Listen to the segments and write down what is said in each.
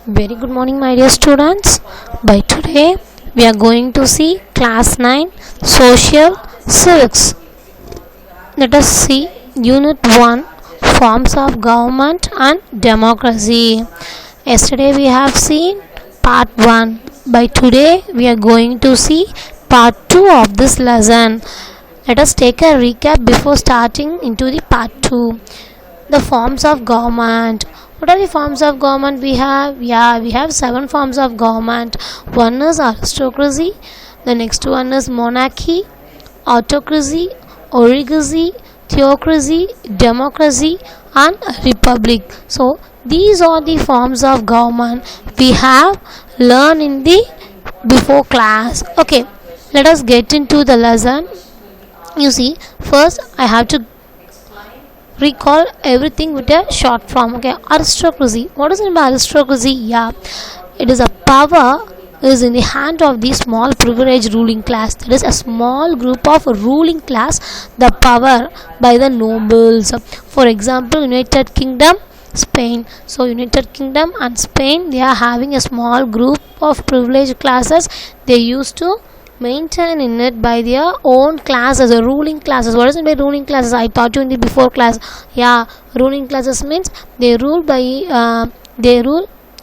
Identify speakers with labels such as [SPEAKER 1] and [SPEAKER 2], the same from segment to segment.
[SPEAKER 1] Very good morning, my dear students. By today, we are going to see Class 9 Social Civics. Let us see Unit 1 Forms of Government and Democracy. Yesterday, we have seen Part 1. By today, we are going to see Part 2 of this lesson. Let us take a recap before starting into the Part 2. The forms of government. What are the forms of government we have? We have 7 forms of government. One is aristocracy, the next one is monarchy, autocracy, oligarchy, theocracy, democracy, and republic. So these are the forms of government we have learned in the before class. Okay, let us get into the lesson. You see, first I have to recall everything with a short form. Okay, aristocracy. What is it by aristocracy? It is a power is in the hand of the small privileged ruling class. That is a small group of ruling class, the power by the nobles. For example, United Kingdom, Spain. So United Kingdom and Spain, they are having a small group of privileged classes. They used to maintain in it by their own classes or ruling classes. What is it by ruling classes? I taught you in the before class. Ruling classes means they rule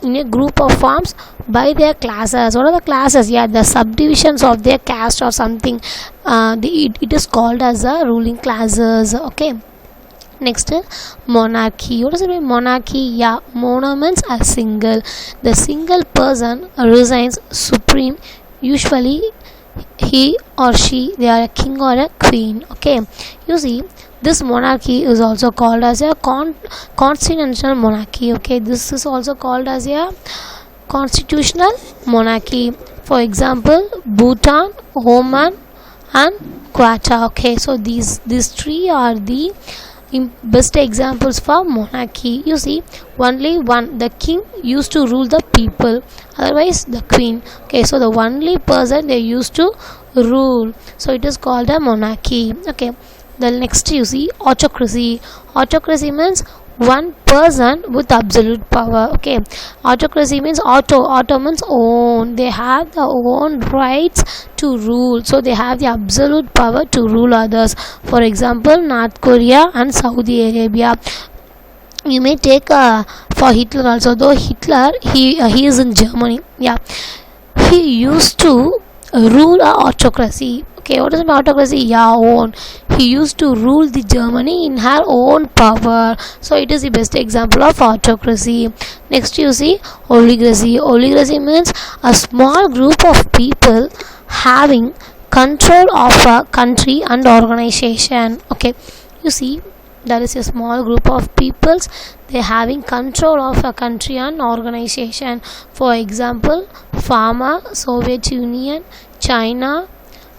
[SPEAKER 1] in a group of forms by their classes. What are the classes? The subdivisions of their caste or something. It is called as a ruling classes. Okay. Next, monarchy. What is it by monarchy? Monarchs are single. The single person resigns supreme. Usually he or she, they are a king or a queen. Okay, you see, this monarchy is also called as a constitutional monarchy. Okay, this is also called as a constitutional monarchy. For example, Bhutan, Oman, and Qatar. Okay, so these three are the best examples for monarchy. You see, only one, the king used to rule the people, otherwise the queen. Okay, so the only person they used to rule, so it is called a monarchy. Okay, the next you see autocracy. Autocracy means one person with absolute power. Okay, autocracy means auto means own. They have the own rights to rule, so they have the absolute power to rule others. For example, North Korea and Saudi Arabia. You may take for Hitler also, though Hitler he is in Germany. He used to rule a autocracy. Okay, what is an autocracy? Own. He used to rule the Germany in her own power. So it is the best example of autocracy. Next you see oligarchy. Oligarchy means a small group of people having control of a country and organization. Okay, you see, there is a small group of peoples, they having control of a country and organization. For example, Pharma, Soviet Union, China,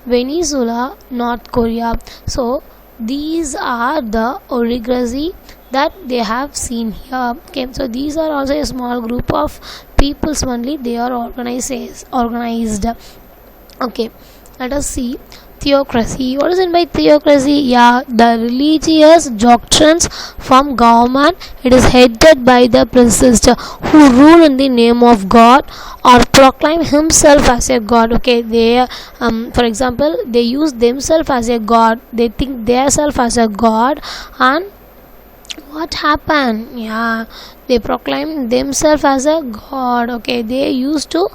[SPEAKER 1] Venezuela, North Korea. So these are the oligarchy that they have seen here. Okay, so these are also a small group of peoples only, they are organized. Okay, let us see theocracy. What is it by theocracy? The religious doctrines from government. It is headed by the priest who rule in the name of God or proclaim himself as a god. Okay, they for example, they use themselves as a god. They think themselves as a god, and what happened? They proclaim themselves as a god. Okay, they used to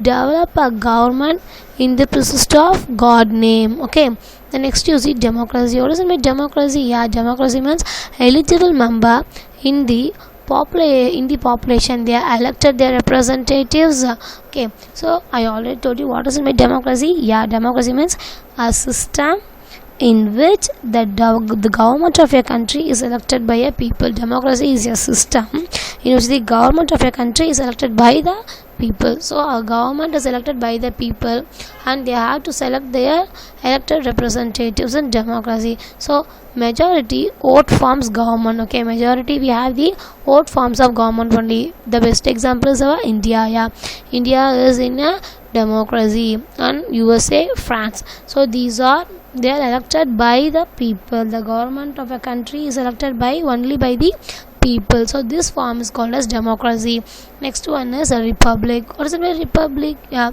[SPEAKER 1] develop a government in the presence of God name. Okay, the next you see democracy. What does it mean democracy? Democracy means eligible member in the population, they are elected their representatives. Okay, so I already told you what does it mean democracy. Democracy means a system in which the government of a country is elected by a people. Democracy is a system in which the government of a country is elected by the people. So a government is elected by the people and they have to select their elected representatives in democracy. So majority vote forms government. Okay, majority we have the vote forms of government only. The best example is our India. India is in a democracy, and USA, France. So these are, they are elected by the people. The government of a country is elected by only by the people. So this form is called as democracy. Next one is a republic. What is it by republic? Yeah,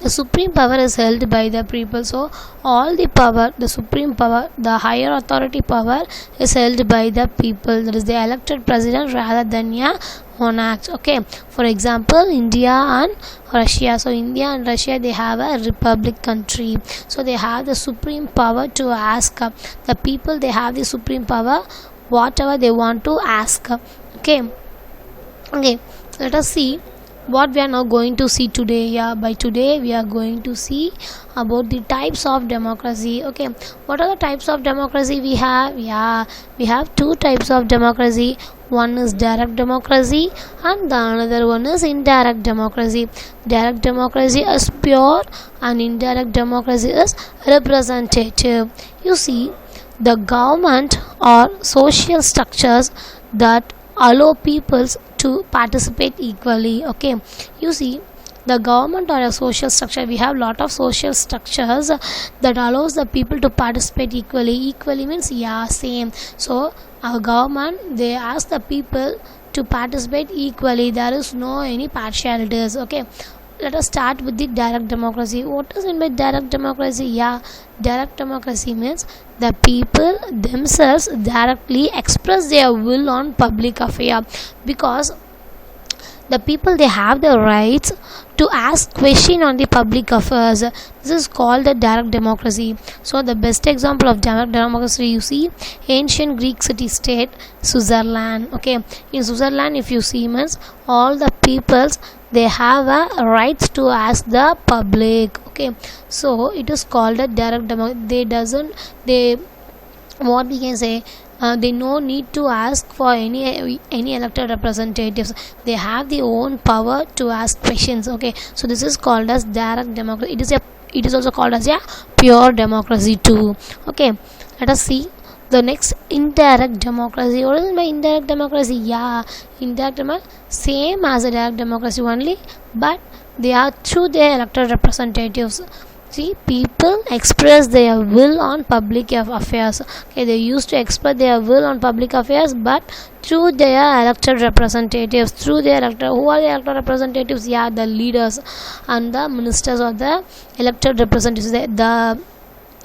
[SPEAKER 1] the supreme power is held by the people. So all the power, the supreme power, the higher authority power is held by the people. That is the elected president rather than a monarch. Okay, for example, India and Russia. So India and Russia, they have a republic country. So they have the supreme power to ask the people. They have the supreme power whatever they want to ask. Okay, okay, let us see what we are now going to see today. Yeah, by today we are going to see about the types of democracy. Okay, what are the types of democracy we have? Yeah, we have two types of democracy. One is direct democracy and the another one is indirect democracy. Direct democracy is pure and indirect democracy is representative. You see, the government or social structures that allow peoples to participate equally. Okay, you see, the government or a social structure, we have lot of social structures that allows the people to participate equally means yeah, same. So our government, they ask the people to participate equally. There is no any partialities. Okay, let us start with the direct democracy. What is it by direct democracy? Yeah, direct democracy means the people themselves directly express their will on public affair, because the people, they have the rights to ask question on the public affairs. This is called the direct democracy. So the best example of direct democracy, you see, ancient Greek city state Switzerland. Okay, in Switzerland, if you see, means all the peoples, they have a rights to ask the public. Okay, so it is called a direct democracy. They what we can say, they no need to ask for any elected representatives. They have their own power to ask questions. Okay, so this is called as direct democracy. It is also called as a pure democracy too. Okay, let us see the next, indirect democracy. What is my indirect democracy? Yeah, indirect democracy same as a direct democracy only, but they are through their elected representatives. See, people express their will on public affairs. Okay, they used to express their will on public affairs, but through their elected representatives. Through their elected, who are the elected representatives? Yeah, the leaders and the ministers of the elected representatives.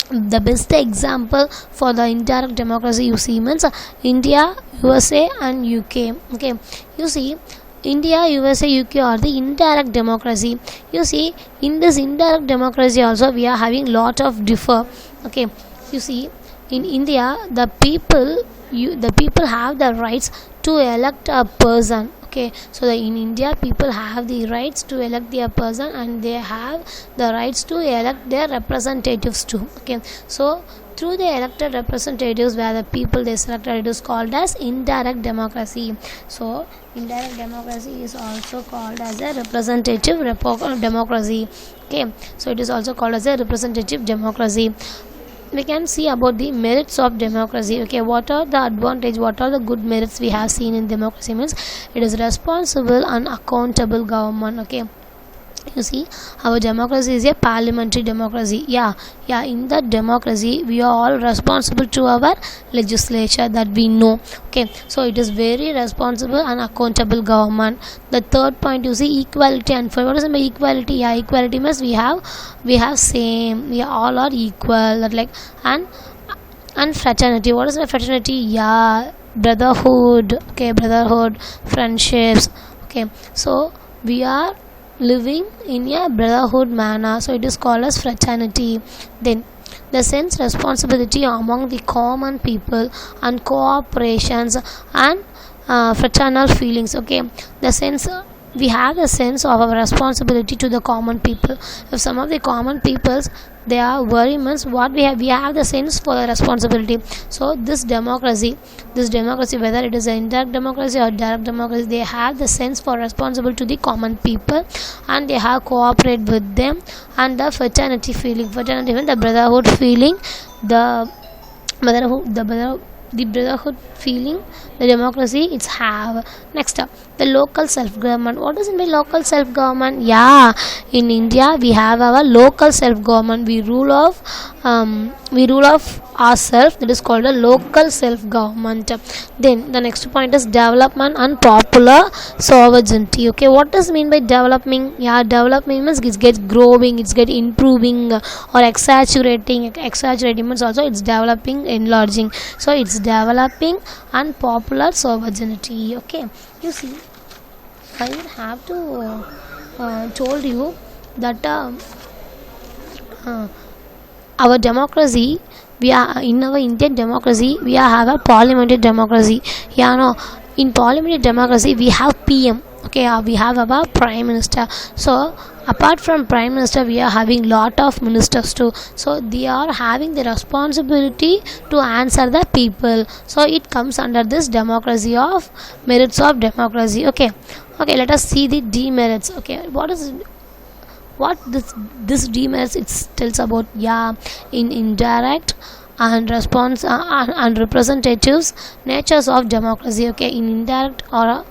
[SPEAKER 1] The best example for the indirect democracy, you see, means India, USA and UK. Okay, you see, India, USA, UK are the indirect democracy. You see, in this indirect democracy also we are having lot of differ. Okay, you see, in India, the people have the rights to elect a person. Okay, so in India, people have the rights to elect their person and they have the rights to elect their representatives too. Okay, so through the elected representatives where the people they selected, it is called as indirect democracy. So indirect democracy is also called as a representative democracy. Okay, so it is also called as a representative democracy. We can see about the merits of democracy. Okay, what are the advantage, what are the good merits we have seen in democracy? Means it is responsible and accountable government. Okay, you see, our democracy is a parliamentary democracy. Yeah, in the democracy we are all responsible to our legislature, that we know. Okay, so it is very responsible and accountable government. The third point, you see, equality and fair. What is the equality? Yeah, equality means we have same, we all are equal, that like, and fraternity. What is the fraternity? Yeah, brotherhood. Okay, brotherhood, friendships. Okay, so we are living in a brotherhood manner, so it is called as fraternity. Then the sense responsibility among the common people and cooperations and fraternal feelings. Okay, the sense, we have a sense of our responsibility to the common people. If some of the common peoples, they are very much what we have the sense for the responsibility. So this democracy, whether it is an indirect democracy or direct democracy, they have the sense for responsible to the common people and they have cooperate with them. And the fraternity feeling, means the brotherhood feeling, the brotherhood feeling, the democracy it's have. Next up, The local self-government. What does it mean local self-government? Yeah, in India we have our local self-government. We rule of ourselves. That is called a local self-government. Then the next point is development and popular sovereignty. Okay, what does it mean by developing? Yeah, development means it gets growing, it's get improving, or exaggerating. Exaggerating means also it's developing, enlarging. So it's developing and popular sovereignty. Okay, you see, I will have to told you that our democracy, we are in our Indian democracy, we have a parliamentary democracy. Yeah, no, in parliamentary democracy we have PM. Okay, we have our prime minister. So apart from prime minister, we are having lot of ministers too. So they are having the responsibility to answer the people. So it comes under this democracy of merits of democracy. Okay, let us see the demerits. Okay, what this demerits it tells about? Yeah, in indirect and response and representatives natures of democracy. Okay, in indirect or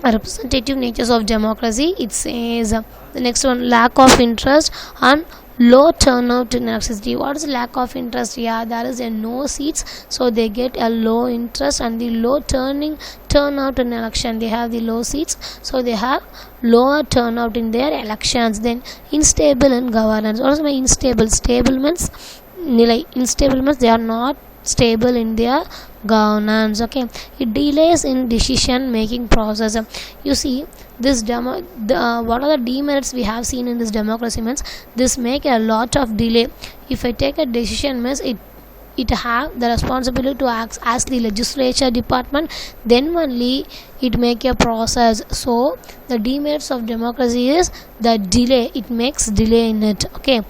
[SPEAKER 1] representative natures of democracy, it says the next one, lack of interest and low turnout in electricity. What is lack of interest? Yeah, there is a no seats, so they get a low interest, and the low turnout in election, they have the low seats, so they have lower turnout in their elections. Then unstable in governance. What is my unstable? Stable means unstable means they are not stable in their governance. Okay, it delays in decision making process. You see, this what are the demerits we have seen in this democracy means this make a lot of delay. If I take a decision means it have the responsibility to act as the legislature department, then only it make a process. So the demerits of democracy is the delay, it makes delay in it. Okay,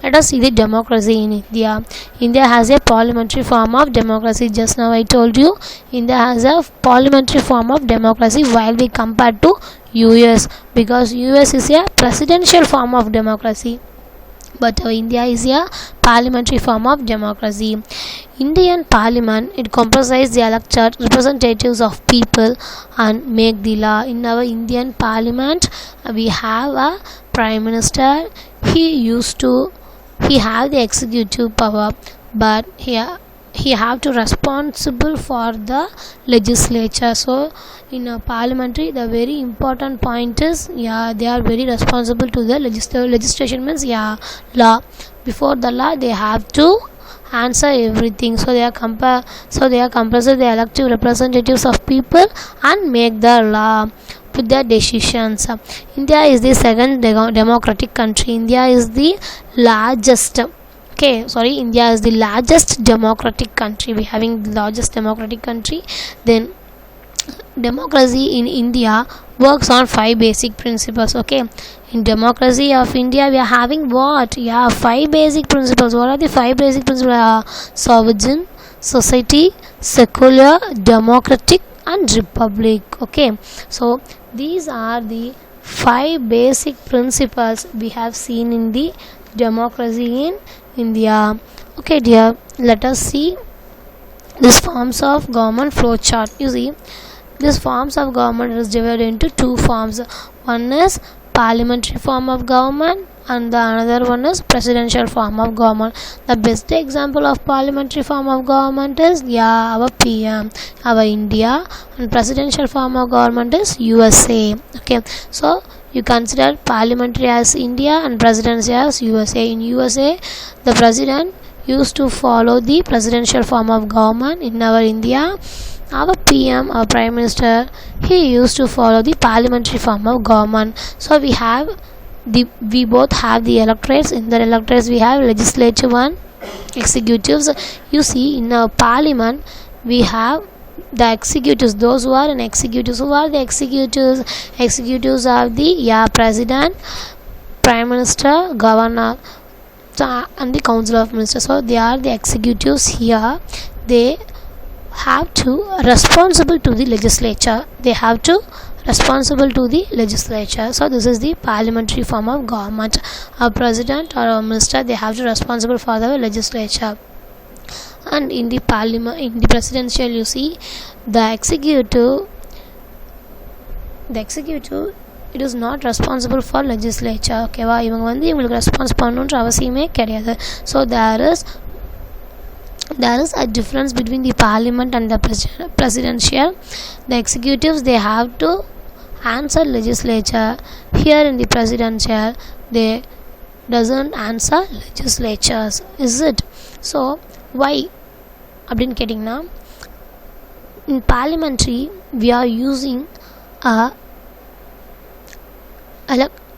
[SPEAKER 1] let us see the democracy in India. India has a parliamentary form of democracy. Just now I told you, India has a parliamentary form of democracy while we compare to US, because US is a presidential form of democracy, but India is a parliamentary form of democracy. Indian Parliament, it comprises the elected representatives of people and make the law. In our Indian Parliament, we have a Prime Minister. He have the executive power, but he have to responsible for the legislature. So in a parliamentary, the very important point is, yeah, they are very responsible to the legislation means, yeah, law. Before the law, they have to answer everything. So they are compulsory the elective representatives of people and make the law with their decisions. India is the second democratic country. India is the largest. India is the largest democratic country. We having the largest democratic country. Then democracy in India works on 5 basic principles. Okay, in democracy of India we are having what? Yeah, 5 basic principles. What are the 5 basic principles? Sovereign, society, secular, democratic, and republic. Okay, so these are the 5 basic principles we have seen in the democracy in India. Okay dear, let us see this forms of government flow chart. You see, this forms of government is divided into 2 forms. One is parliamentary form of government and the another one is presidential form of government. The best example of parliamentary form of government is, yeah, our PM, our India, and presidential form of government is USA. Okay, so you consider parliamentary as India and presidency as USA. In USA, the president used to follow the presidential form of government. In our India, our PM, our Prime Minister, he used to follow the parliamentary form of government. So we both have the electorates. In the electorates we have legislative and executives. You see, in our parliament we have the executives, those who are in executives. Who are the executives? Executives are the president, prime minister, governor, and the council of ministers. So they are the executives here. They have to responsible to the legislature. So this is the parliamentary form of government. A president or a minister, they have to responsible for the legislature. And in the parliament, in the presidential, you see, the executive the executive, it is not responsible for legislature. ஓகேவா, இவங்க வந்து இவங்களுக்கு response பண்ணணுன்ற அவசியமே கிடையாது. So there is a difference between the parliament and the presidential. The executives, they have to answer legislature. Here in the presidential, they doesn't answer legislatures, is it? So why அப்படின்னு கேட்டிங்கன்னா, in parliamentary we are using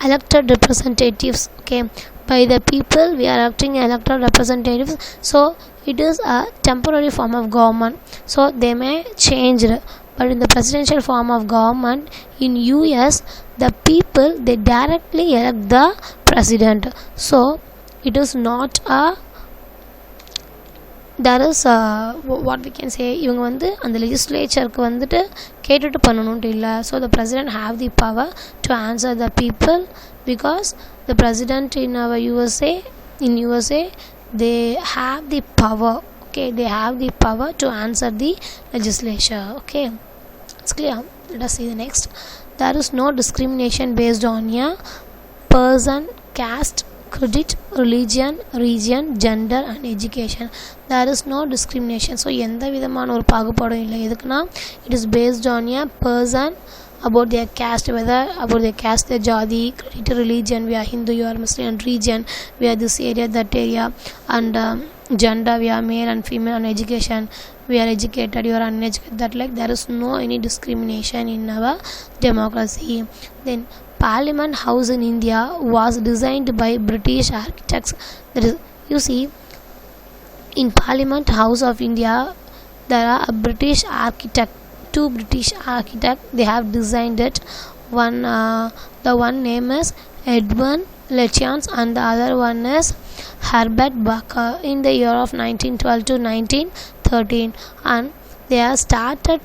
[SPEAKER 1] elected representatives. Okay, by the people we are electing elected representatives. So it is a temporary form of government, so they may change it. But in the presidential form of government in US, the people, they directly elect the president. So it is not a, there is what we can say, இவங்க வந்து அந்த லெஜிஸ்லேச்சருக்கு வந்துட்டு கேட்டுட்டு பண்ணணுன்ட்டு இல்லை. So the president have the power to answer the people, because the president in our USA, they have the power. Okay, they have the power to answer the legislature. Okay, it's clear. Let us see the next. There is no discrimination based on a person, caste, credit, religion, region, gender and education. There is no discrimination. So எந்த விதமான ஒரு பாகுபாடும் இல்லை. எதுக்குன்னா, it is based on a person, about their caste, whether about their caste, their jati, credit, religion, we are Hindu, you are Muslim, and region, we are this area, that area, and gender, we are male and female, and education, we are educated, you are uneducated. That, like, there is no any discrimination in our democracy. Then Parliament House in India was designed by British architects. That is, you see, in Parliament House of India, there are a British architect, two British architects, they have designed it. The one name is Edmund Letchance and the other one is Herbert Baker, in the year of 1912 to 1913, and they have started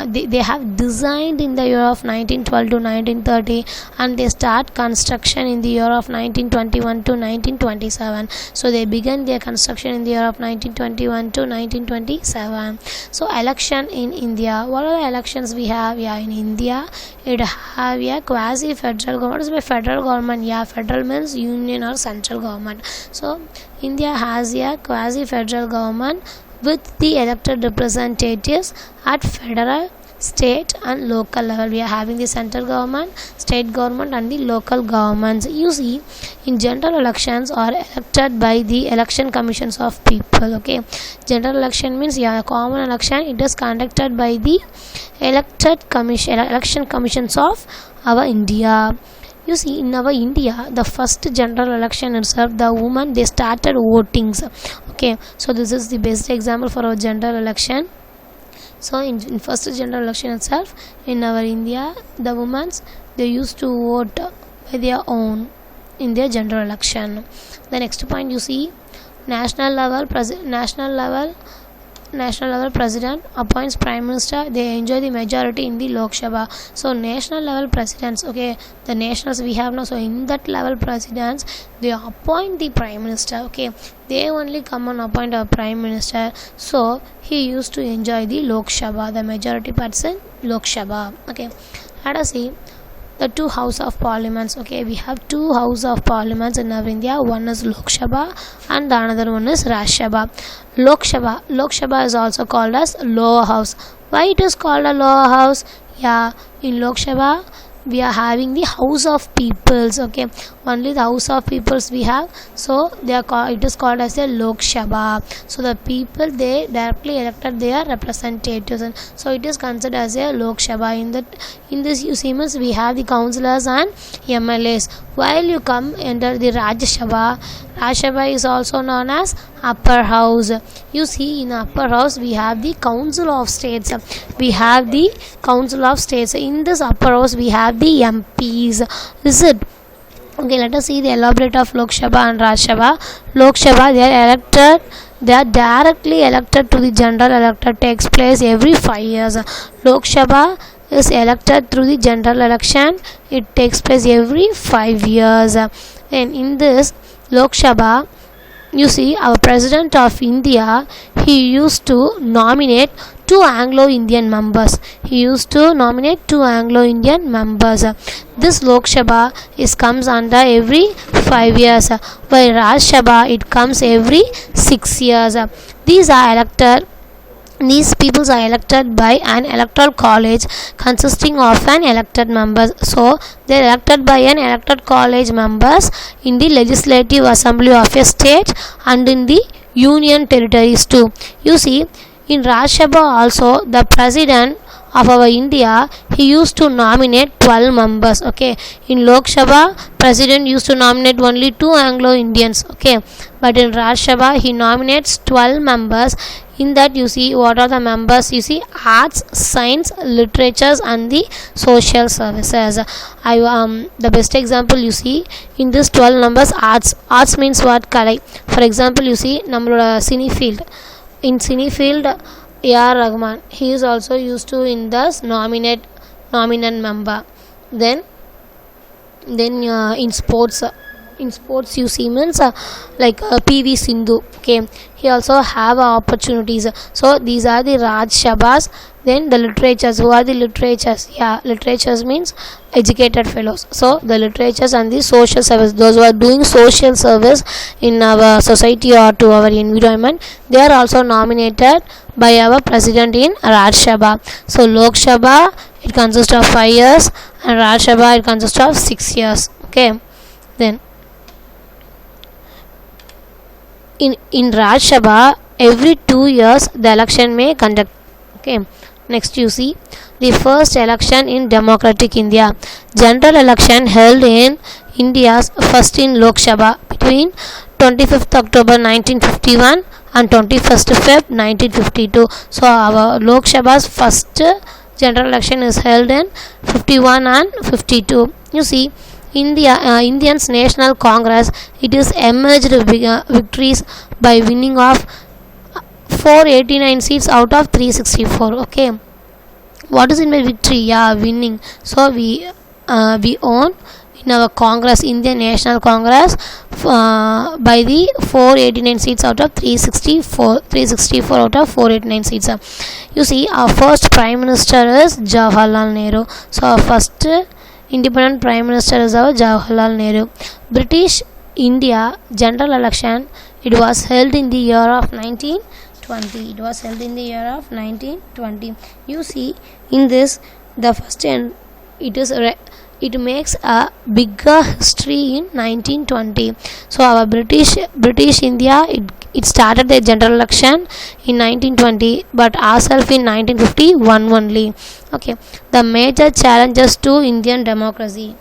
[SPEAKER 1] they have designed in the year of 1912 to 1930, and they start construction in the year of 1921 to 1927. So they began their construction in the year of 1921 to 1927. So election in India, what are the elections we have? Yeah, in India it have a quasi federal government. What is by federal government? Yeah, federal means union or central government. So India has a quasi federal government with the elected representatives at federal, state and local level. We are having the central government, state government and the local governments. You see, in general elections are elected by the election commissions of people. Okay, general election means, yeah, a common election. It is conducted by the election commissions of our India. You see, in our India, the first general election itself, the women, they started voting. Okay, so this is the best example for our general election. So in first general election itself in our India, the women, they used to vote by their own in their general election. The next point, you see, national level president appoints prime minister. They enjoy the majority in the Lok Sabha. So national level presidents, okay, the nationals we have now, so in that level presidents, they appoint the prime minister. Okay, they only come and appoint a prime minister. So he used to enjoy the Lok Sabha, the majority person Lok Sabha. Okay, let us see the two house of parliaments. Okay, we have two house of parliaments in our India. One is Lok Sabha and the another one is Raj Sabha. Lok Sabha is also called as lower house. Why it is called a lower house? Yeah, in Lok Sabha we are having the house of peoples. Okay, only the house of peoples we have, so they are it is called as a Lok Sabha. So the people, they directly elected their representatives, and so it is considered as a Lok Sabha. In this you see, means we have the councillors and MLAs. While you come enter the Rajya Sabha is also known as upper house. You see, in upper house we have the council of states. In this upper house we have the MPs. Is it? Okay, let us see the elaborate of Lok Sabha and Raj Sabha. Lok Sabha, they are directly elected to the general elected, takes place every 5 years. Lok Sabha is elected through the general election. It takes place every 5 years. And in this Lok Sabha, you see, our president of India, he used to nominate two Anglo-Indian members. He used to nominate two Anglo-Indian members. This Lok Sabha comes under every 5 years, while Rajya Sabha it comes every 6 years. These are elected. These peoples are elected by an electoral college consisting of an elected members. So they are elected by an elected college members in the legislative assembly of a state and in the union territories too. You see, in Rajya Sabha also the president of our India, he used to nominate 12 members. Okay, in Lok Sabha president used to nominate only 2 Anglo-Indians. Okay, but in Rajya Sabha he nominates 12 members. In that, you see what are the members. You see arts, science, literatures and the social services. The best example you see in this 12 numbers, arts means what? Kalai. For example, you see nammaloda cine field. In cine field, A.R. Rahman, he is also used to in this nominant member. Then in sports you see means like P.V. Sindhu. Okay, he also have opportunities. So these are the Raj Sabhas. Then the literatures. Who are the literatures? Yeah, literatures means educated fellows. So the literatures and the social service, those who are doing social service in our society or to our environment, they are also nominated by our president in Raj Sabha. So Lok Sabha it consists of 5 years and Raj Sabha it consists of 6 years. Okay, then in Raj Sabha every 2 years the election may conduct. Okay, next you see the first election in democratic India. General election held in India's first in Lok Sabha between 25th October 1951 and 21st Feb 1952. So our Lok Sabha's first general election is held in 51 and 52. You see Indians National Congress, it is emerged victories by winning of 489 seats out of 364. Okay, what is in my victory? Yeah, winning. So we own in our Congress, Indian National Congress, by the 489 seats out of 364 out of 489 seats. You see our first Prime Minister is Jawaharlal Nehru. So our first independent Prime Minister is our Jawaharlal Nehru. British India general election, it was held in the year of 1920. It was held in the year of 1920. You see in this the first and it makes a bigger history in 1920. So our British India it started the general election in 1920 but ourselves in 1951 only. Okay, the major challenges to Indian democracy.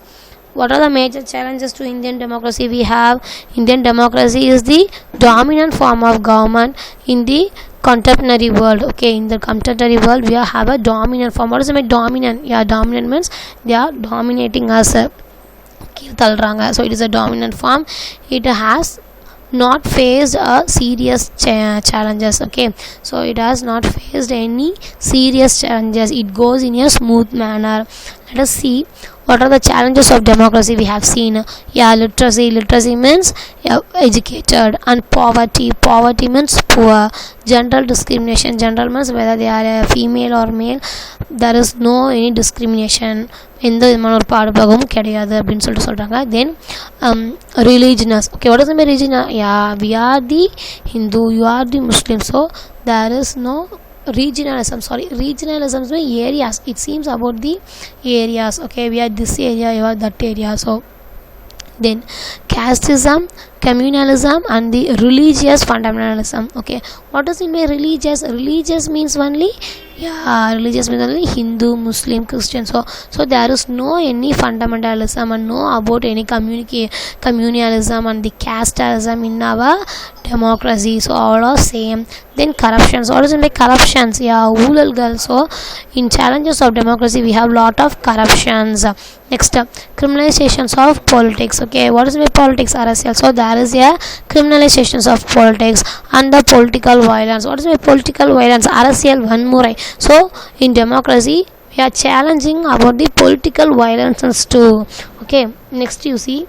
[SPEAKER 1] What are the major challenges to Indian democracy? We have Indian democracy is the dominant form of government in the contemporary world. Okay, in the contemporary world we have a dominant form. What does it mean dominant? Yeah, dominant means they are dominating us. So it is a dominant form. It has not faced a serious challenges. Okay, so it has not faced any serious challenges. It goes in a smooth manner. Let us see what are the challenges of democracy we have seen. Yeah, literacy means educated, and poverty means poor. Gender discrimination, gender means whether they are a female or male, there is no any discrimination. எந்த விதமான ஒரு பாடுபாகமும் கிடையாது அப்படின்னு சொல்லிட்டு சொல்கிறாங்க. Then religions. Okay, what is the religion? Yeah, we are the Hindu, you are the Muslim. So there is no regionalism. Regionalism means areas. It seems about the areas. Okay, we are this area, you are that area. So then casteism, communalism and the religious fundamentalism. Okay, what does it mean religious means only Hindu, Muslim, Christian. So there is no any fundamentalism and no about any communalism and the casteism in our democracy. So all are same. Then corruptions. What does it mean corruptions? ஊழல்கள். So in challenges of democracy we have lot of corruptions. Next, criminalizations of politics. Okay, what is politics? அரசியல். So there is a criminalizations of politics and the political violence. What is political violence? அரசியல் வன்முறை. So in democracy we are challenging about the political violence too. Okay, next you see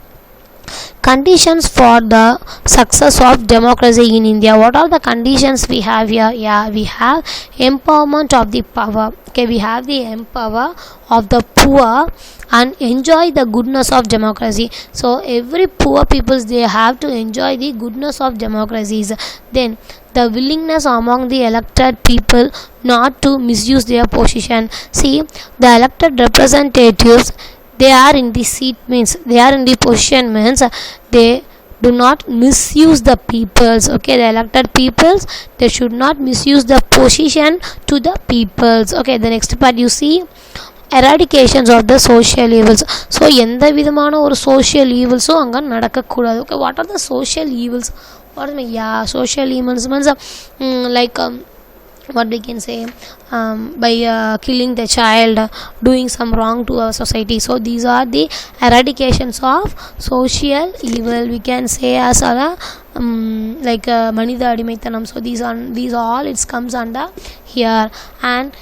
[SPEAKER 1] Conditions for the success of democracy in India. What are the conditions we have here? Yeah, we have empowerment of the power. Okay, we have the empower of the poor and enjoy the goodness of democracy. So every poor peoples, they have to enjoy the goodness of democracies. Then the willingness among the elected people not to misuse their position. See, the elected representatives, they are in the seat means they are in the position means they do not misuse the peoples. Okay, the elected peoples, they should not misuse the position to the peoples. Okay, the next part you see eradications of the social evils. So எந்த விதமான ஒரு social evils அங்க நடக்கக்கூடாது. Okay, what are the social evils? What is yeah, social evils means like what we can say, by killing the child, doing some wrong to our society. So these are the eradications of social evil, we can say as a like manida adimaithanam. So these all it comes under here. And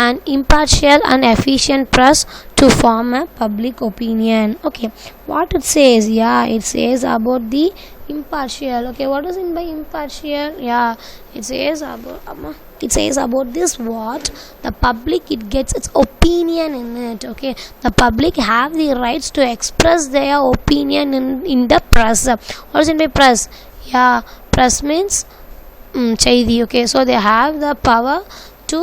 [SPEAKER 1] an impartial and efficient press to form a public opinion. Okay, what it says, yeah, it says about the impartial. Okay, what is it by impartial? Yeah, it says about this, what the public, it gets its opinion in it. Okay, the public have the rights to express their opinion in the press. What is it by press? Yeah, press means chaidi. Okay, so they have the power to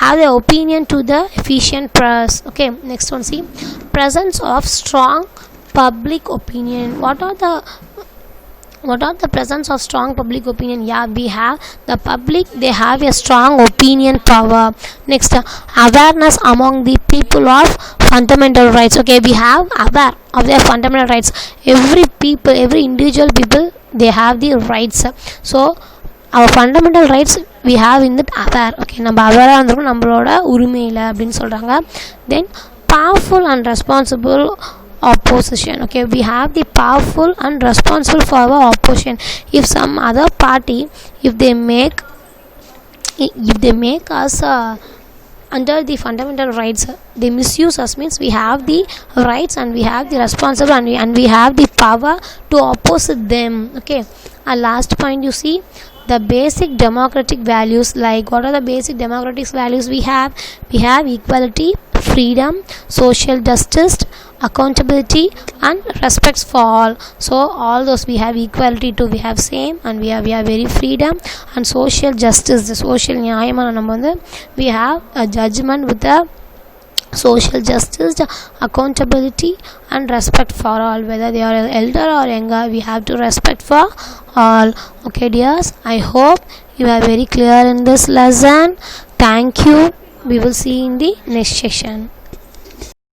[SPEAKER 1] have their opinion to the efficient press. Okay, next one, see, presence of strong public opinion. What are the presence of strong public opinion? Yeah, we have the public, they have a strong opinion power. Next, awareness among the people of fundamental rights. Okay, we have aware of their fundamental rights. Every people, every individual people, they have the rights. So our fundamental rights we have in that aware. Okay, நம்ம அவேராக இருந்திருக்கோம் நம்மளோட உரிமையில் அப்படின்னு சொல்கிறாங்க. Then powerful and responsible opposition. Okay, we have the powerful and responsible for our opposition. If some other party, if they make us under the fundamental rights, they misuse us, means we have the rights and we have the responsible and we have the power to oppose them. Okay, and last point you see, the basic democratic values. Like what are the basic democratic values we have? We have equality, freedom, social justice, accountability and respect for all. So all those we have equality too, we have same, and we have very freedom and social justice, the social நியாயமான நம்ம வந்து we have a judgment with the social justice, accountability and respect for all, whether they are elder or younger, we have to respect for all. Okay dears, I hope you are very clear in this lesson. Thank you. We will see in the next session.